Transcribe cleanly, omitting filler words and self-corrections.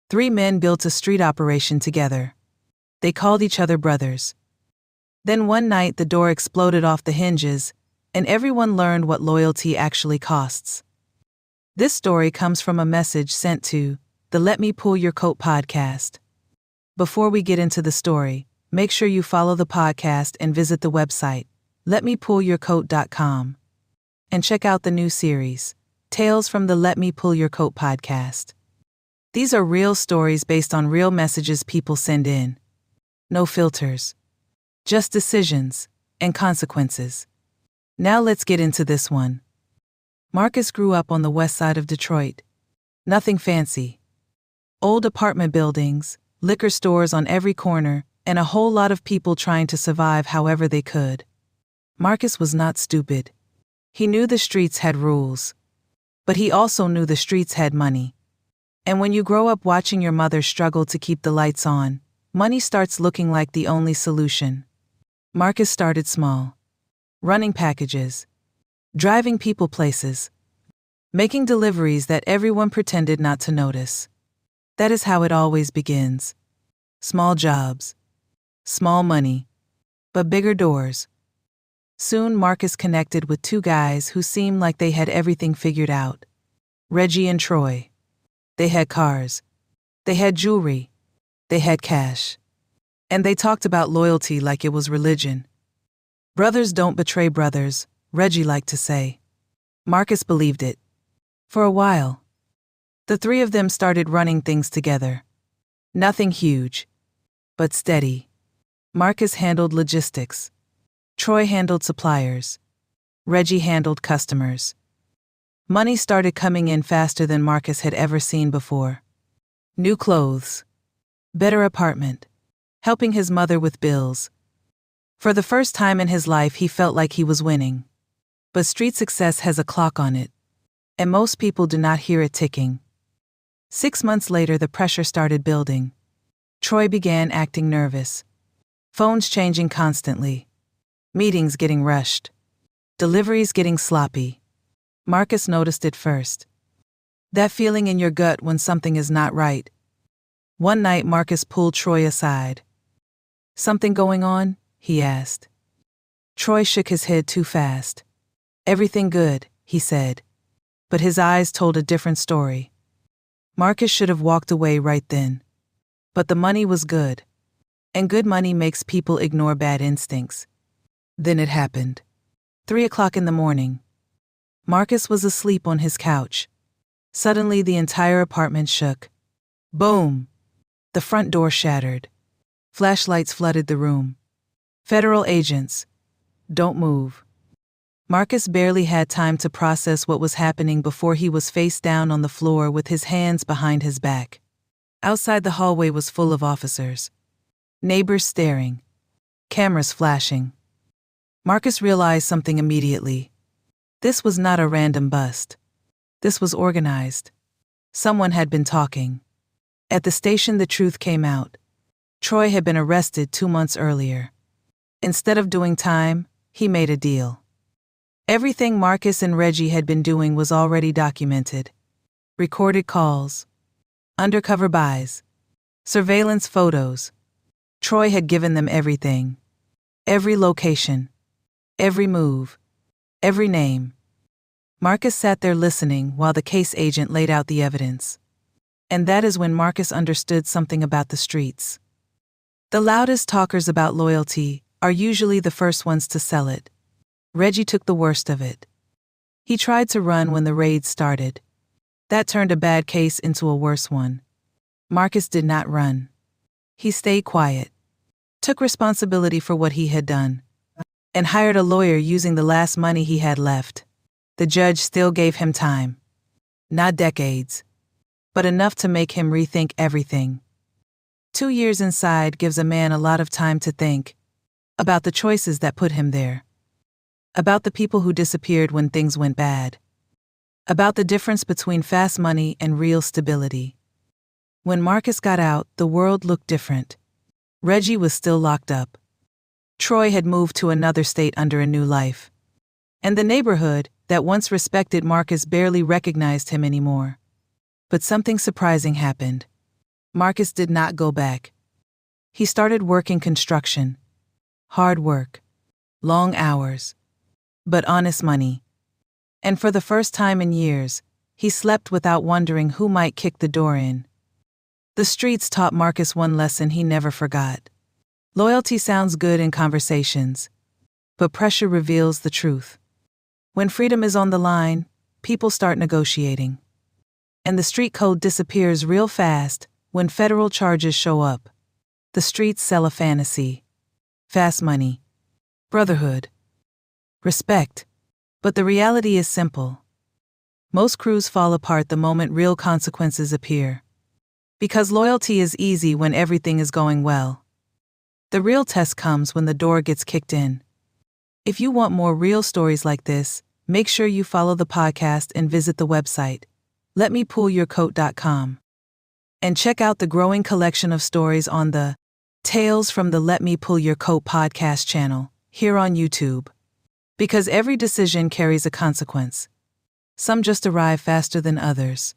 Three men built a street operation together. They called each other brothers. Then one night the door exploded off the hinges, and everyone learned what loyalty actually costs. This story comes from a message sent to the Let Me Pull Your Coat podcast. Before we get into the story, make sure you follow the podcast and visit the website, letmepullyourcoat.com. And check out the new series, Tales from the Let Me Pull Your Coat podcast. These are real stories based on real messages people send in. No filters. Just decisions and consequences. Now let's get into this one. Marcus grew up on the west side of Detroit. Nothing fancy. Old apartment buildings, liquor stores on every corner, and a whole lot of people trying to survive however they could. Marcus was not stupid. He knew the streets had rules. But he also knew the streets had money. And when you grow up watching your mother struggle to keep the lights on, money starts looking like the only solution. Marcus started small. Running packages. Driving people places. Making deliveries that everyone pretended not to notice. That is how it always begins. Small jobs. Small money. But bigger doors. Soon Marcus connected with two guys who seemed like they had everything figured out. Reggie and Troy. They had cars. They had jewelry. They had cash. And they talked about loyalty like it was religion. Brothers don't betray brothers, Reggie liked to say. Marcus believed it. For a while. The three of them started running things together. Nothing huge. But steady. Marcus handled logistics. Troy handled suppliers. Reggie handled customers. Money started coming in faster than Marcus had ever seen before. New clothes. Better apartment. Helping his mother with bills. For the first time in his life he felt like he was winning. But street success has a clock on it. And most people do not hear it ticking. 6 months later the pressure started building. Troy began acting nervous. Phones changing constantly. Meetings getting rushed. Deliveries getting sloppy. Marcus noticed it first. That feeling in your gut when something is not right. One night Marcus pulled Troy aside. "Something going on?" he asked. Troy shook his head too fast. "Everything good," he said. But his eyes told a different story. Marcus should have walked away right then. But the money was good. And good money makes people ignore bad instincts. Then it happened. 3 o'clock in the morning. Marcus was asleep on his couch. Suddenly the entire apartment shook. Boom! The front door shattered. Flashlights flooded the room. Federal agents. Don't move. Marcus barely had time to process what was happening before he was face down on the floor with his hands behind his back. Outside the hallway was full of officers. Neighbors staring. Cameras flashing. Marcus realized something immediately. This was not a random bust. This was organized. Someone had been talking. At the station the truth came out. Troy had been arrested 2 months earlier. Instead of doing time, he made a deal. Everything Marcus and Reggie had been doing was already documented. Recorded calls. Undercover buys. Surveillance photos. Troy had given them everything. Every location. Every move. Every name. Marcus sat there listening while the case agent laid out the evidence. And that is when Marcus understood something about the streets. The loudest talkers about loyalty are usually the first ones to sell it. Reggie took the worst of it. He tried to run when the raid started. That turned a bad case into a worse one. Marcus did not run. He stayed quiet. Took responsibility for what he had done. And hired a lawyer using the last money he had left. The judge still gave him time. Not decades. But enough to make him rethink everything. 2 years inside gives a man a lot of time to think. About the choices that put him there. About the people who disappeared when things went bad. About the difference between fast money and real stability. When Marcus got out, the world looked different. Reggie was still locked up. Troy had moved to another state under a new life. And the neighborhood, that once respected Marcus, barely recognized him anymore. But something surprising happened. Marcus did not go back. He started working construction. Hard work. Long hours. But honest money. And for the first time in years, he slept without wondering who might kick the door in. The streets taught Marcus one lesson he never forgot. Loyalty sounds good in conversations, but pressure reveals the truth. When freedom is on the line, people start negotiating. And the street code disappears real fast when federal charges show up. The streets sell a fantasy. Fast money. Brotherhood. Respect. But the reality is simple. Most crews fall apart the moment real consequences appear. Because loyalty is easy when everything is going well. The real test comes when the door gets kicked in. If you want more real stories like this, make sure you follow the podcast and visit the website, letmepullyourcoat.com. And check out the growing collection of stories on the Tales from the Let Me Pull Your Coat podcast channel, here on YouTube. Because every decision carries a consequence. Some just arrive faster than others.